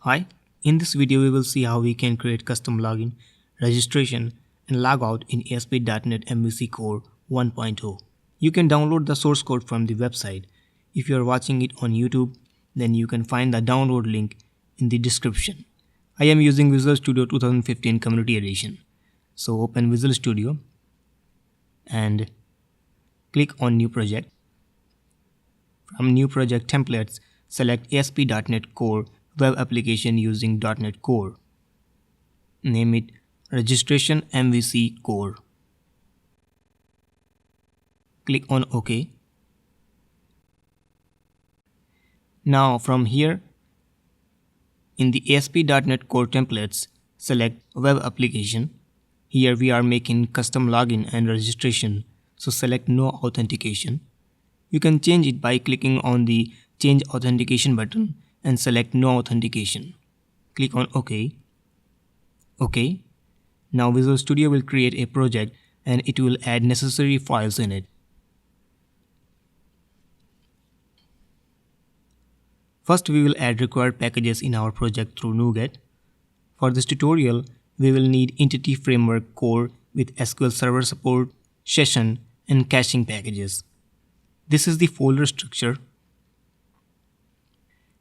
Hi, in this video we will see how we can create custom login, registration and logout in ASP.NET MVC Core 1.0. You can download the source code from the website. If you are watching it on YouTube, then you can find the download link in the description. I am using Visual Studio 2015 Community Edition. So open Visual Studio and click on New Project. From New Project Templates, select ASP.NET Core Web Application using .NET Core. Name it Registration MVC Core. Click on OK. Now from here, in the ASP.NET Core Templates, select Web Application. Here we are making custom login and registration, so select No Authentication. You can change it by clicking on the Change Authentication button and select No Authentication. Click on OK. OK. Now Visual Studio will create a project and it will add necessary files in it. First we will add required packages in our project through NuGet. For this tutorial, we will need Entity Framework Core with SQL Server support, session and caching packages. This is the folder structure.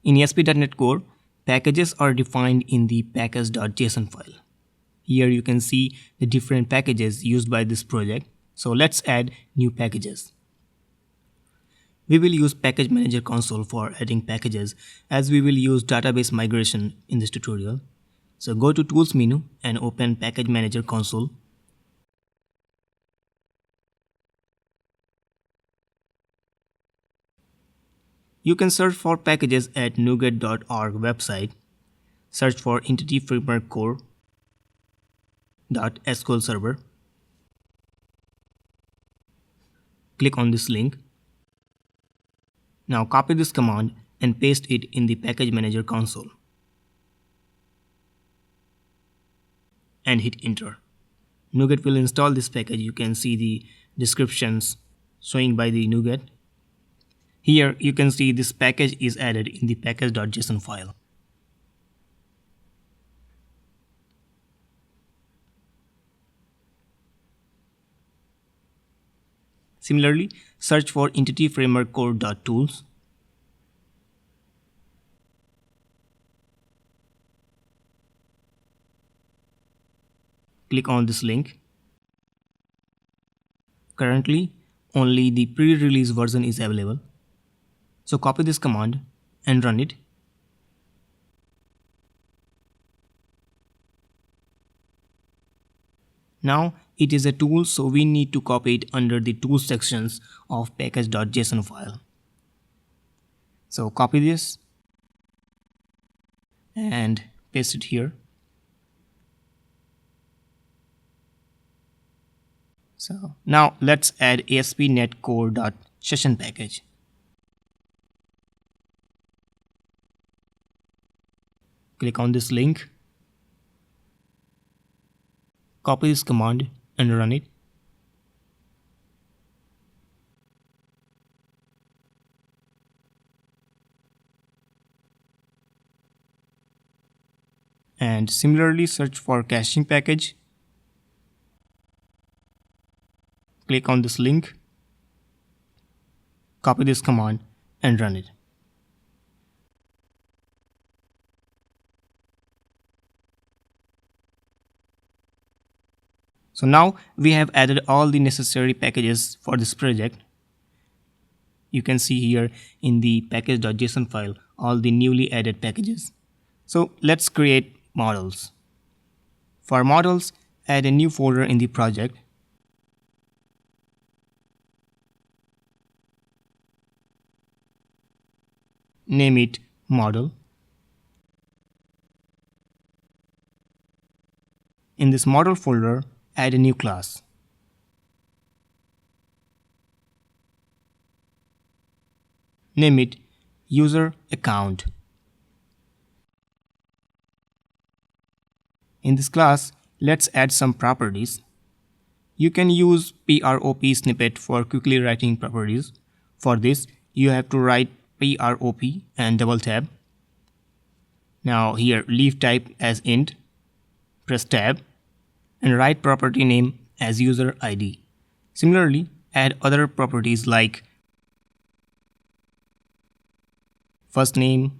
In ASP.NET Core, packages are defined in the package.json file. Here you can see the different packages used by this project. So let's add new packages. We will use Package Manager console for adding packages, as we will use database migration in this tutorial. So go to Tools menu and open Package Manager console. You can search for packages at nuget.org website. Search for Entity Framework Core .SQL Server. Click on this link. Now copy this command and paste it in the Package Manager console. And hit enter. NuGet will install this package. You can see the descriptions showing by the NuGet. Here you can see this package is added in the package.json file. Similarly, search for Entity Framework Core.tools. Click on this link. Currently, only the pre-release version is available. So copy this command and run it. Now it is a tool, so we need to copy it under the tools sections of package.json file. So copy this and paste it here. So now let's add ASP.NET Core.Session package. Click on this link. Copy this command and run it. And similarly search for caching package. Click on this link. Copy this command and run it. So now we have added all the necessary packages for this project. You can see here in the package.json file all the newly added packages. So let's create models. For models, add a new folder in the project. Name it model. In this model folder, add a new class. Name it user account. In this class, let's add some properties. You can use prop snippet for quickly writing properties. For this, you have to write prop and double tab. Now here leave type as int, press tab, and write property name as user ID. Similarly, add other properties like first name,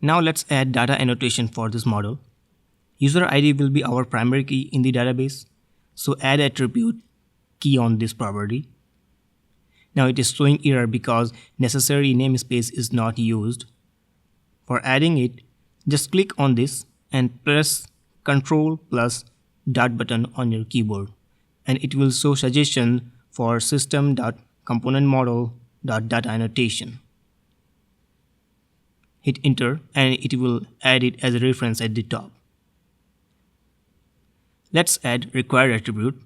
Now let's add data annotation for this model. User ID will be our primary key in the database, so add attribute key on this property. Now it is showing error because necessary namespace is not used. For adding it, just click on this and press Ctrl plus dot button on your keyboard, and it will show suggestion for system.componentModel.data annotation. Hit enter and it will add it as a reference at the top. Let's add required attribute.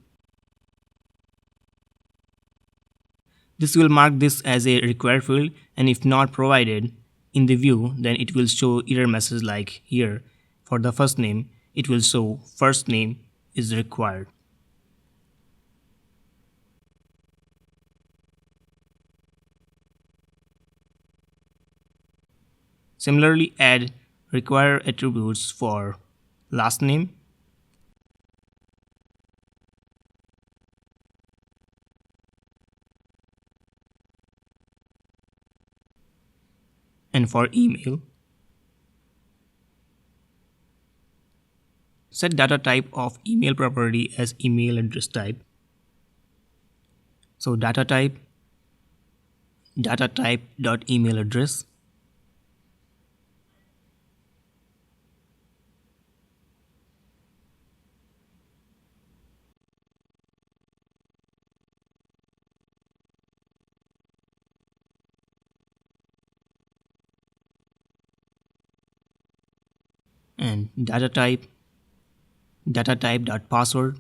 This will mark this as a required field, and if not provided in the view, then it will show error message like here. For the first name, it will show first name is required. Similarly, add required attributes for last name, and for email. Set data type of email property as email address type. So data type dot email address. And data type dot password.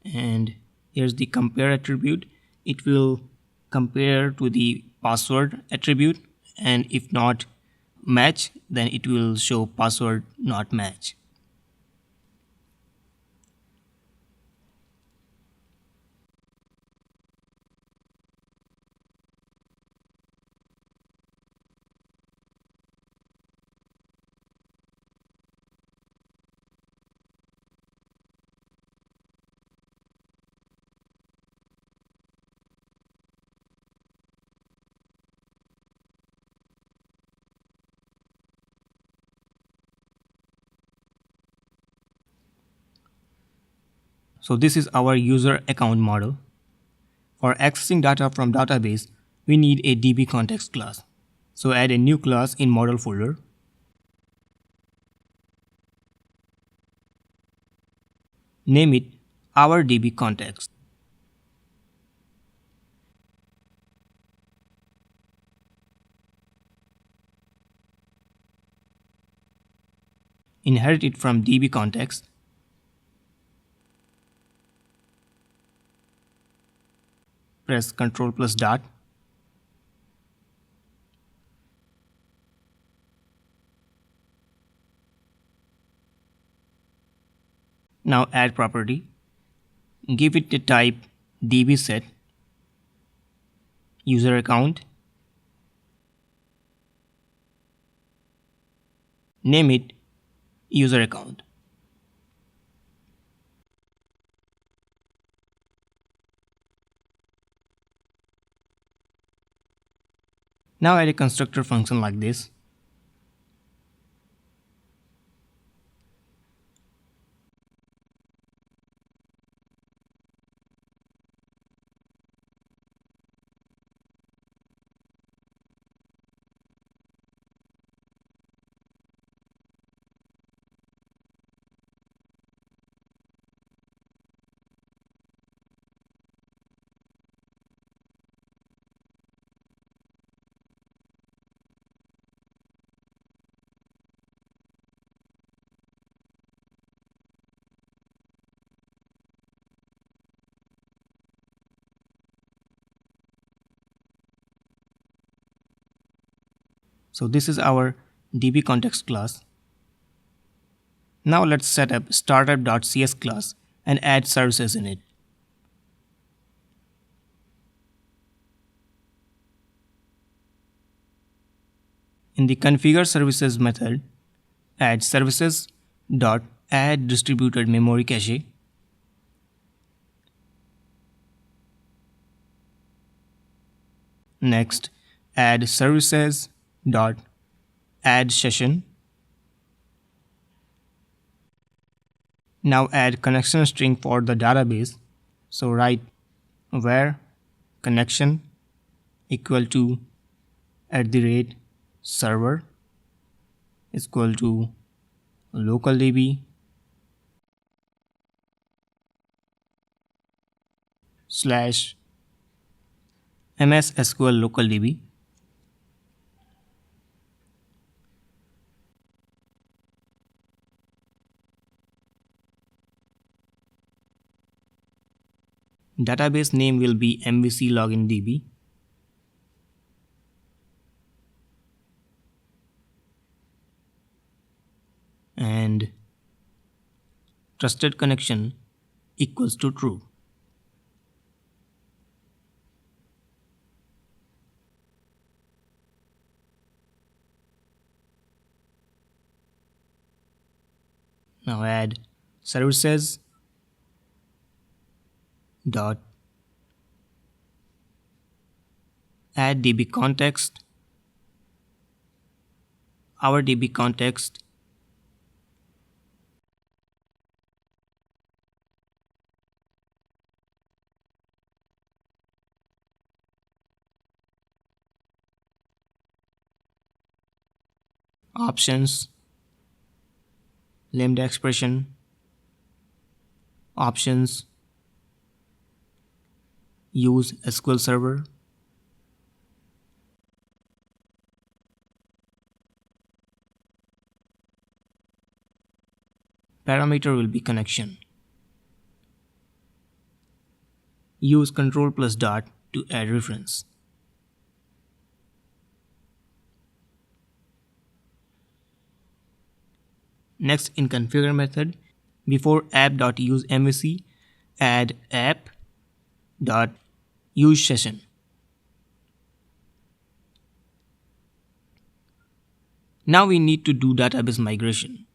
And here's the compare attribute. It will compare to the password attribute, and if not match, then it will show password not match. So this is our user account model. For accessing data from database, we need a DB context class. So add a new class in model folder. Name it our DB context. Inherit it from DB context. Press Ctrl plus dot. Now add property. Give it the type dbset, user account. Name it user account. Now add a constructor function like this. So this is our DB context class. Now let's set up startup.cs class and add services in it. In the configure services method, add services dot add distributed memory cache. Next, add services dot add session. Now add connection string for the database. So write where connection equal to @server is equal to local db slash MSSQL local db. Database name will be MVC login db. And trusted connection equals to true. Now add services dot add db context, our db context, options, lambda expression, options, use SQL Server, parameter will be connection. Use control plus dot to add reference. Next, in configure method, before app.useMVC, add app.useSession. Now we need to do database migration.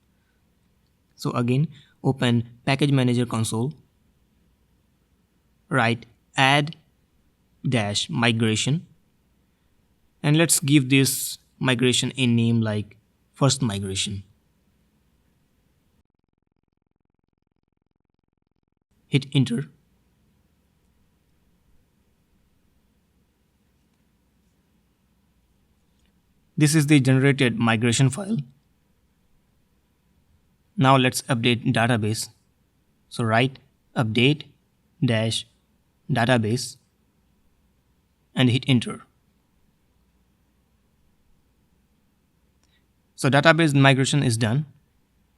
So again, open package manager console, write add dash migration, and let's give this migration a name like first migration. Hit enter. This is the generated migration file. Now let's update database. So write update dash database and hit enter. So database migration is done.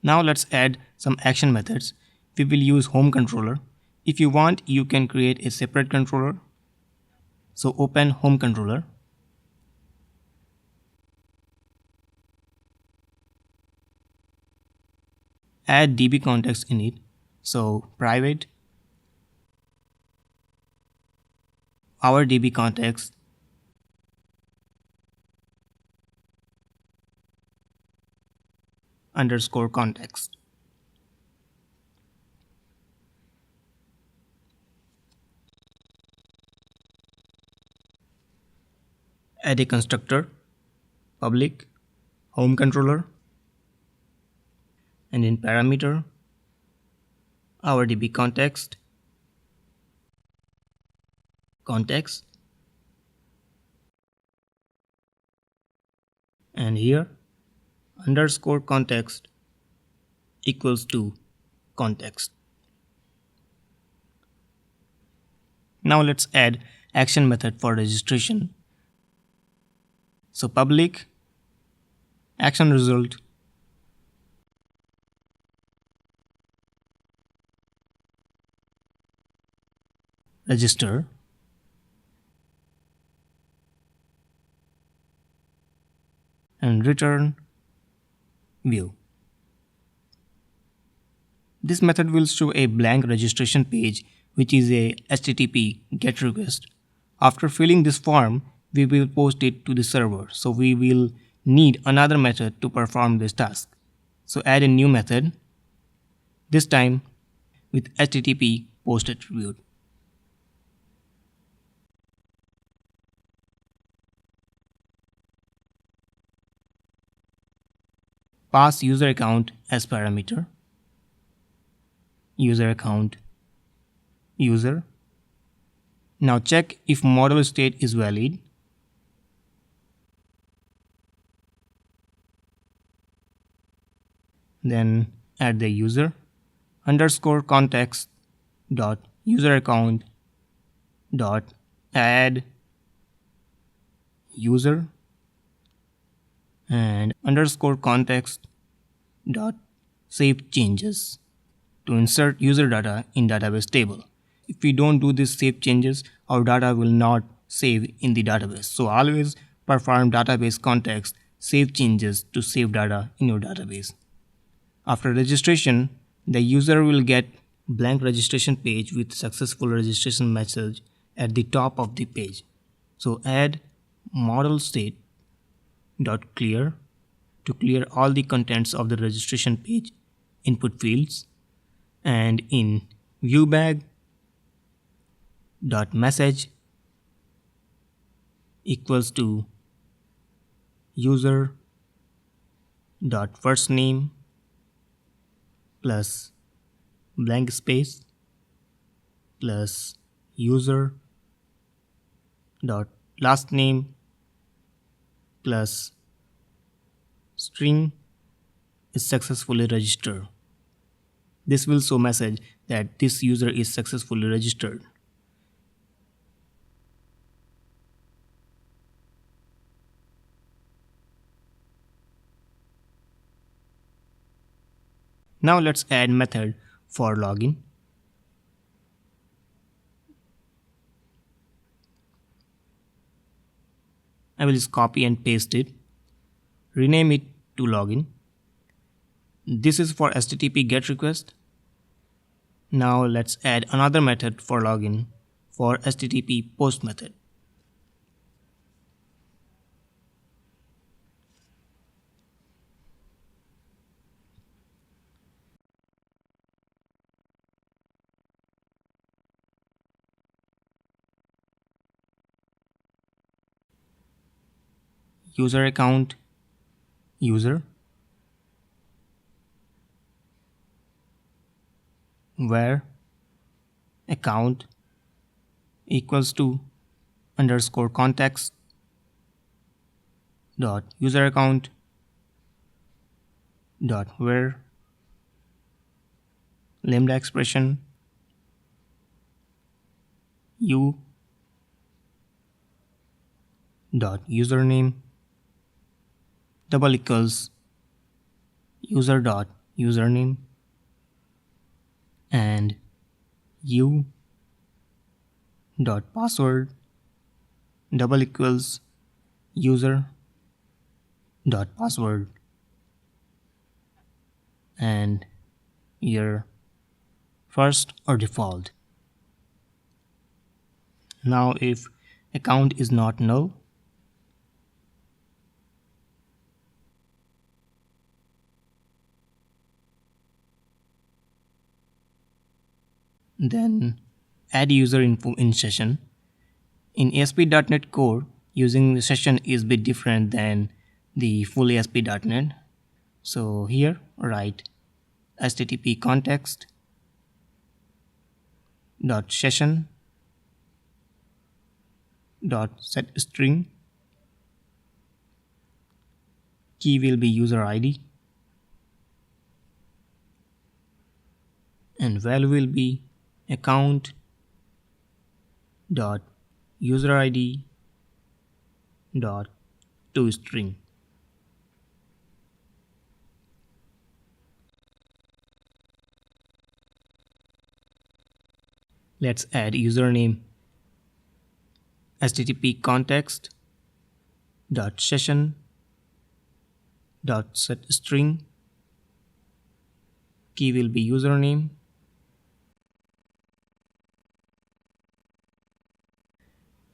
Now let's add some action methods. We will use home controller. If you want, you can create a separate controller. So open home controller. Add DB context in it. So private our DB context underscore context. Add a constructor, public, home controller, and in parameter, our DB context, and here underscore context equals to context. Now let's add action method for registration. So public action result register, and return view. This method will show a blank registration page, which is a HTTP GET request. After filling this form, we will post it to the server. So we will need another method to perform this task. So add a new method, this time with HTTP post attribute. Pass user account as parameter. User account user. Now check if model state is valid. Then add the user underscore context dot user account dot add user and underscore context dot save changes to insert user data in database table. If we don't do this save changes, our data will not save in the database. So always perform database context save changes to save data in your database. After registration, the user will get blank registration page with successful registration message at the top of the page. So add model state dot clear to clear all the contents of the registration page input fields, and in viewBag dot message equals to user dot first name plus blank space plus user dot last name plus string is successfully registered. This will show message that this user is successfully registered. Now let's add method for login. I will just copy and paste it. Rename it to login. This is for HTTP GET request. Now let's add another method for login for HTTP POST method. User account user where account equals to underscore context dot user account dot where lambda expression u dot username double equals user dot username and u dot password double equals user dot password and your first or default. Now if account is not null, then add user info in session. In ASP.NET Core, using the session is a bit different than the full ASP.NET. So here write HTTP context dot session dot set string. Key will be user ID and value will be account dot user ID dot toString. Let's add username HTTP context dot session dot set string. Key will be username.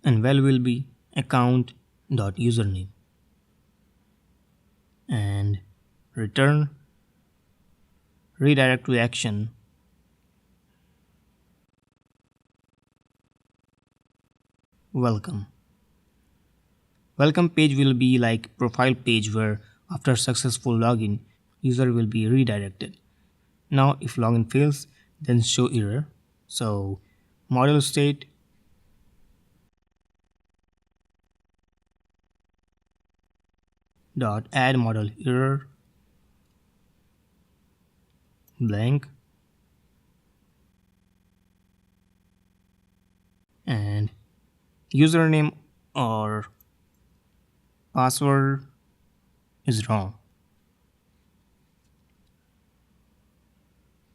And val will be account dot username. And return redirect to action welcome. Welcome page will be like profile page where after successful login, user will be redirected. Now if login fails, then show error. So model state dot add model error blank and username or password is wrong.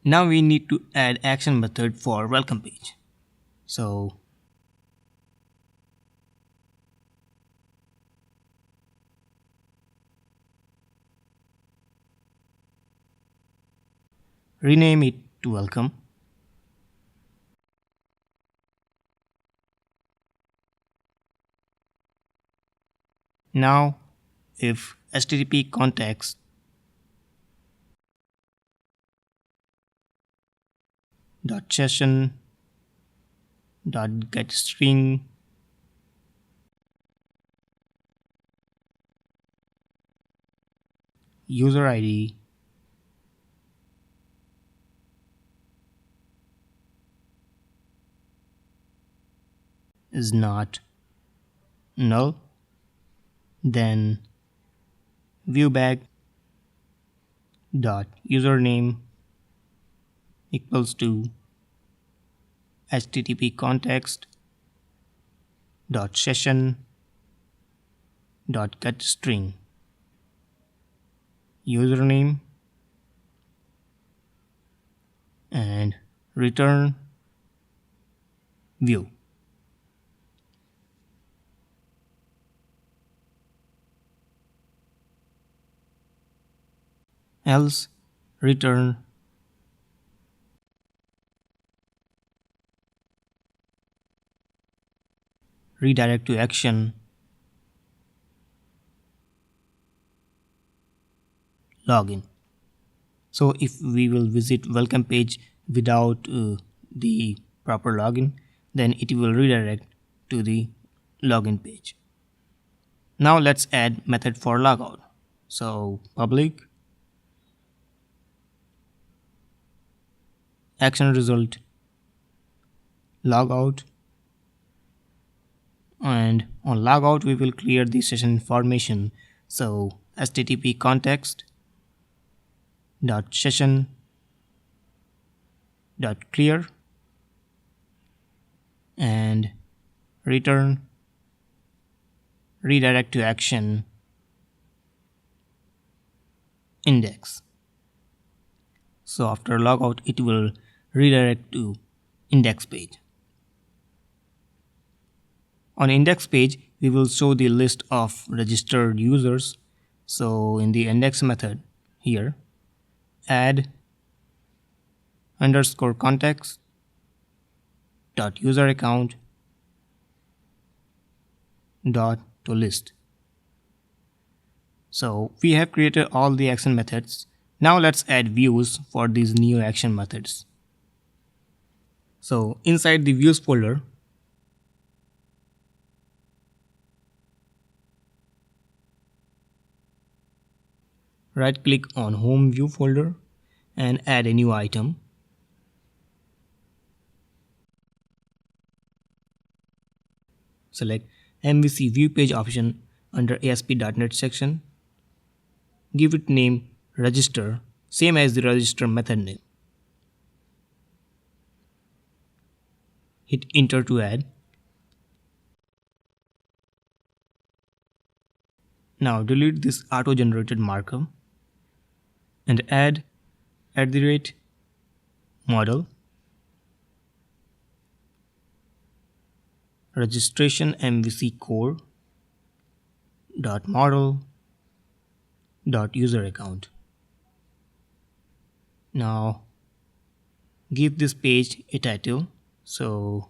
Now we need to add action method for welcome page. So rename it to welcome. Now if http context dot session dot get string user ID is not null, then viewback dot username equals to http context dot session dot get string username and return view. Else return redirect to action login. So if we will visit welcome page without the proper login, then it will redirect to the login page. Now let's add method for logout. So public action result logout, and on logout we will clear the session information. So http context dot session dot clear and return redirect to action index. So after logout it will redirect to index page. On index page we will show the list of registered users. So in the index method here add underscore context dot user account dot to list. So we have created all the action methods. Now let's add views for these new action methods. So inside the views folder, right click on home view folder and add a new item. Select MVC view page option under ASP.NET section. Give it name register, same as the register method name. Hit enter to add. Now delete this auto generated markup and add @model registration MVC Core dot model dot user account. Now give this page a title. So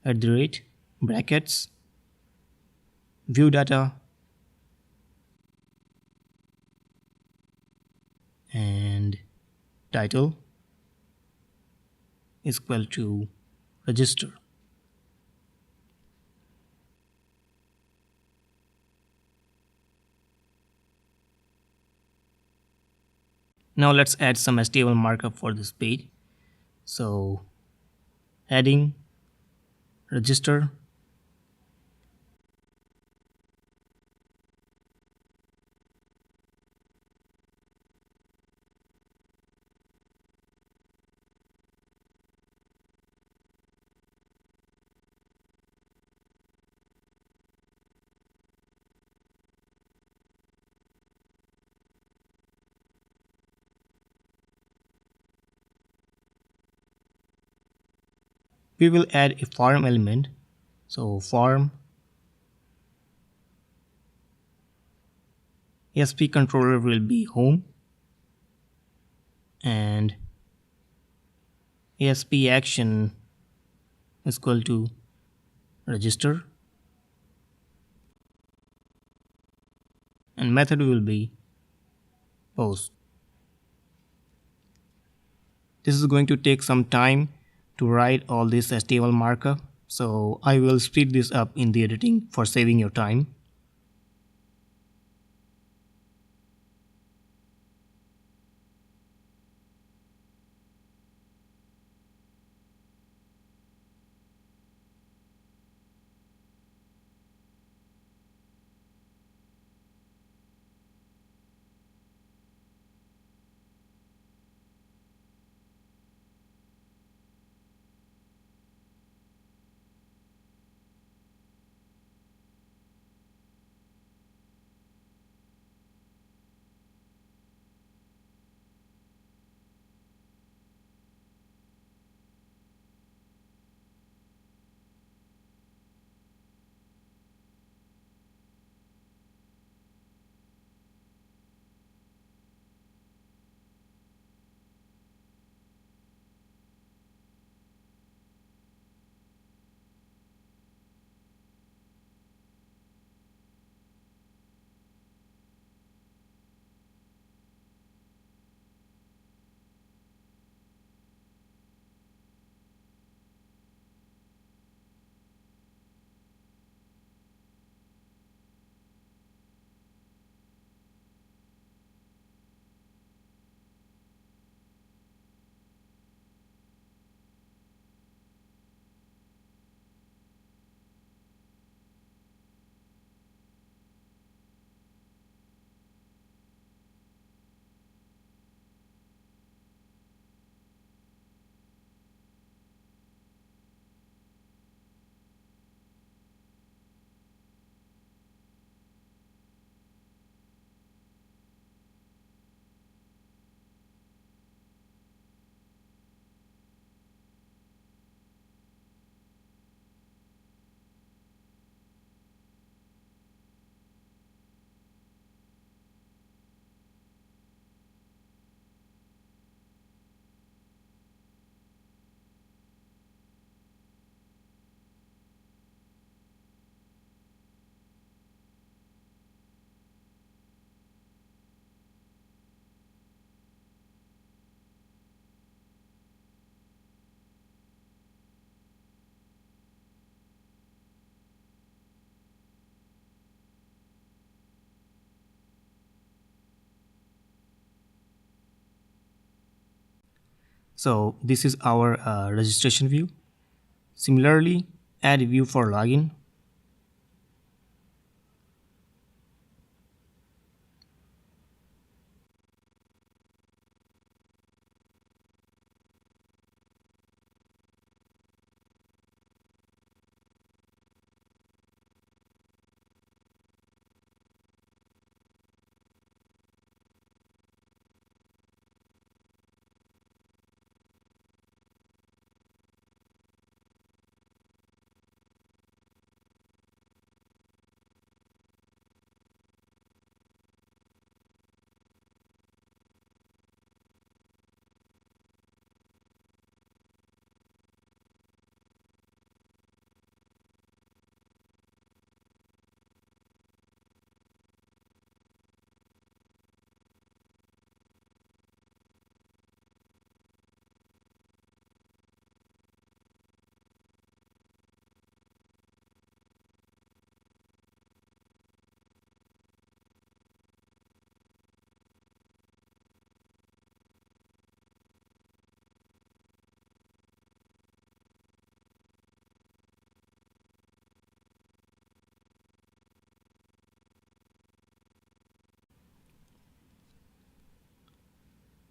brackets view data and title is equal to register. Now let's add some HTML markup for this page. So heading register, we will add a form element. So form ASP controller will be home and ASP action is equal to register and method will be post. This is going to take some time to write all this HTML markup, so I will speed this up in the editing for saving your time. So this is our registration view. Similarly, add a view for login.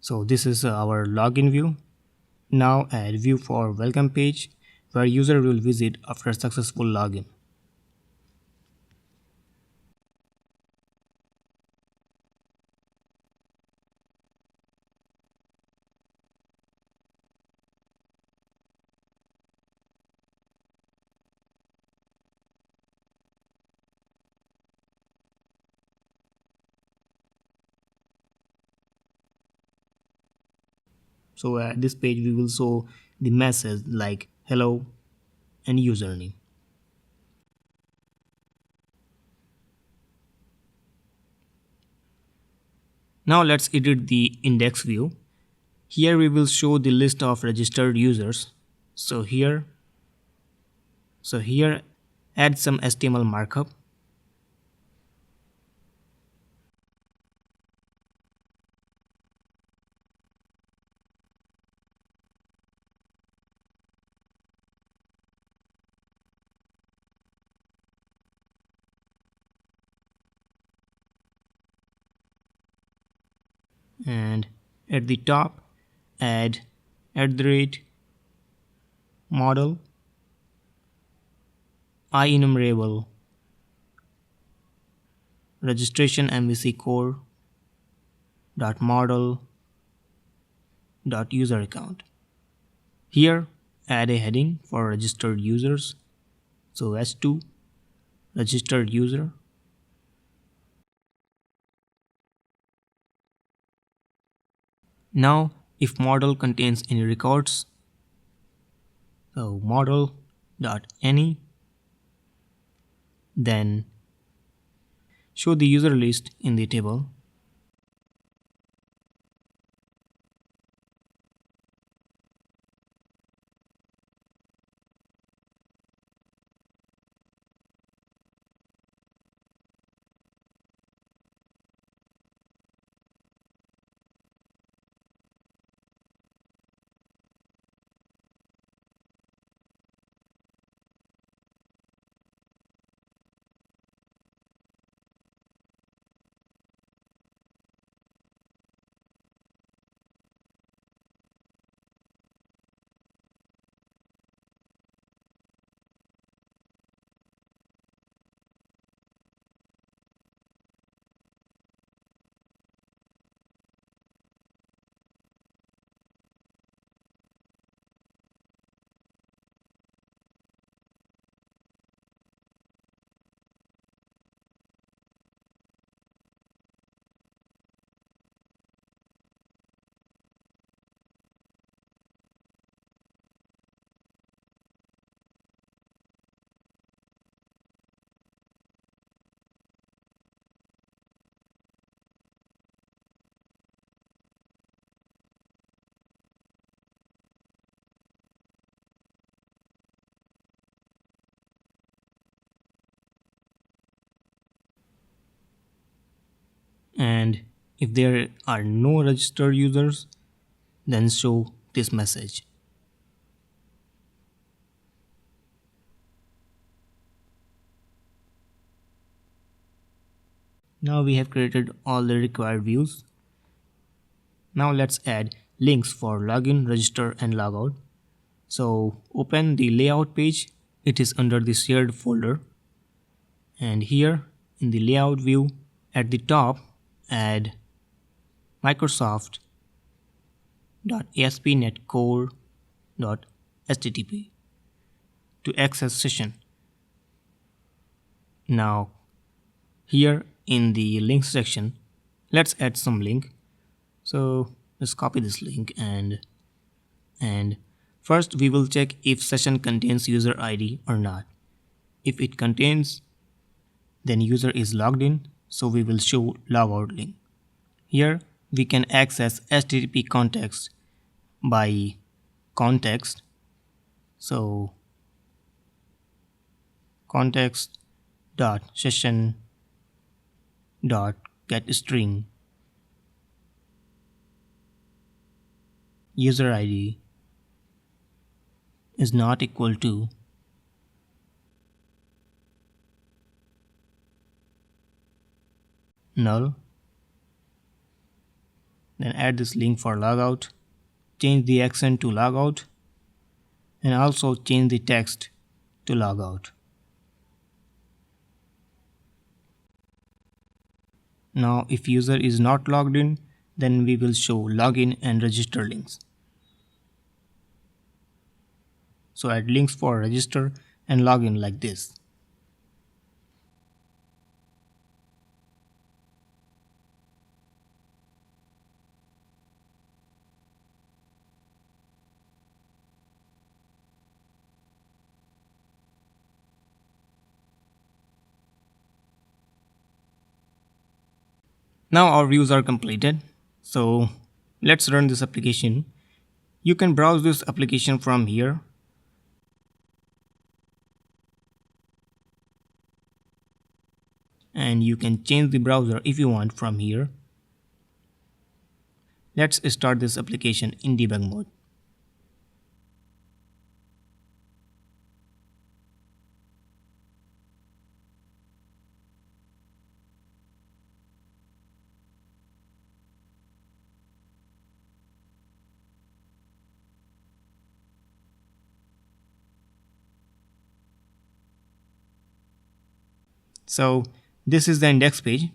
So this is our login view. Now add view for welcome page where user will visit after successful login. So at this page we will show the message like hello and username. Now let's edit the index view. Here we will show the list of registered users. So here add some HTML markup. And at the top add @model IEnumerable registration MVC Core dot model dot user account. Here add a heading for registered users. So S2 registered user. Now if model contains any records, so model dot any, then show the user list in the table. And if there are no registered users, then show this message. Now we have created all the required views. Now let's add links for login, register and logout. So open the layout page. It is under the shared folder. And here in the layout view at the top add microsoft.aspnetcore.http to access session. Now here in the links section, let's add some link. So let's copy this link and first we will check if session contains user ID or not. If it contains, then user is logged in, so we will show logout link. Here we can access HTTP context by context. So context dot session dot get string user ID is not equal to null. Then add this link for logout, change the accent to logout, and also change the text to logout. Now if user is not logged in, then we will show login and register links. So add links for register and login like this. Now our views are completed. So let's run this application. You can browse this application from here. And you can change the browser if you want from here. Let's start this application in debug mode. So this is the index page.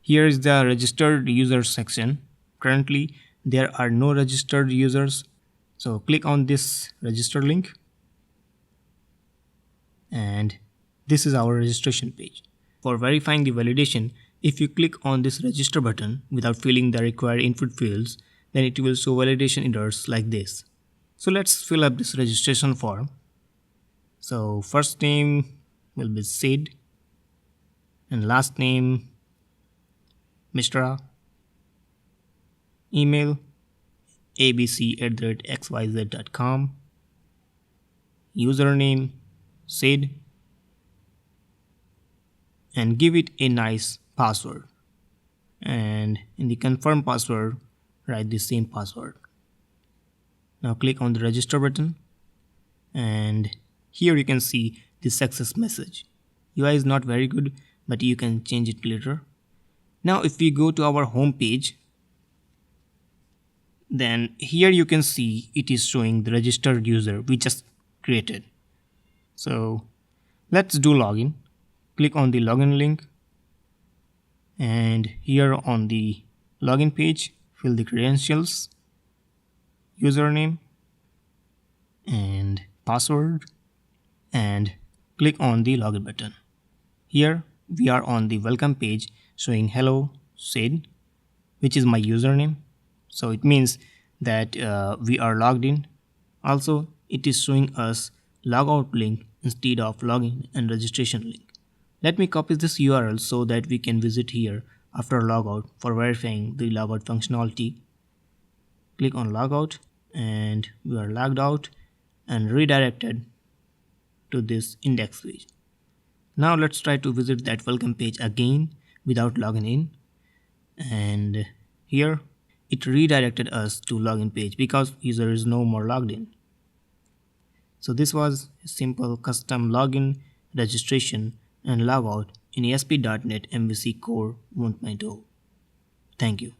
Here is the registered users section. Currently there are no registered users. So click on this register link. And this is our registration page. For verifying the validation, if you click on this register button without filling the required input fields, then it will show validation errors like this. So let's fill up this registration form. So first name will be Sid and last name Mr. Email abc@xyz.com. Username Sid, and give it a nice password, and in the confirm password write the same password. Now click on the register button, and here you can see the success message. UI is not very good, but you can change it later. Now if we go to our home page, then here you can see it is showing the registered user we just created. So let's do login. Click on the login link, and here on the login page fill the credentials, username and password, and click on the login button. Here we are on the welcome page showing hello Sid, which is my username. So it means that we are logged in. Also it is showing us logout link instead of login and registration link. Let me copy this URL so that we can visit here after logout for verifying the logout functionality. Click on logout, and we are logged out and redirected to this index page. Now let's try to visit that welcome page again without logging in, and here it redirected us to login page because user is no more logged in. So this was a simple custom login, registration and logout in ASP.NET MVC Core 1.0. Thank you.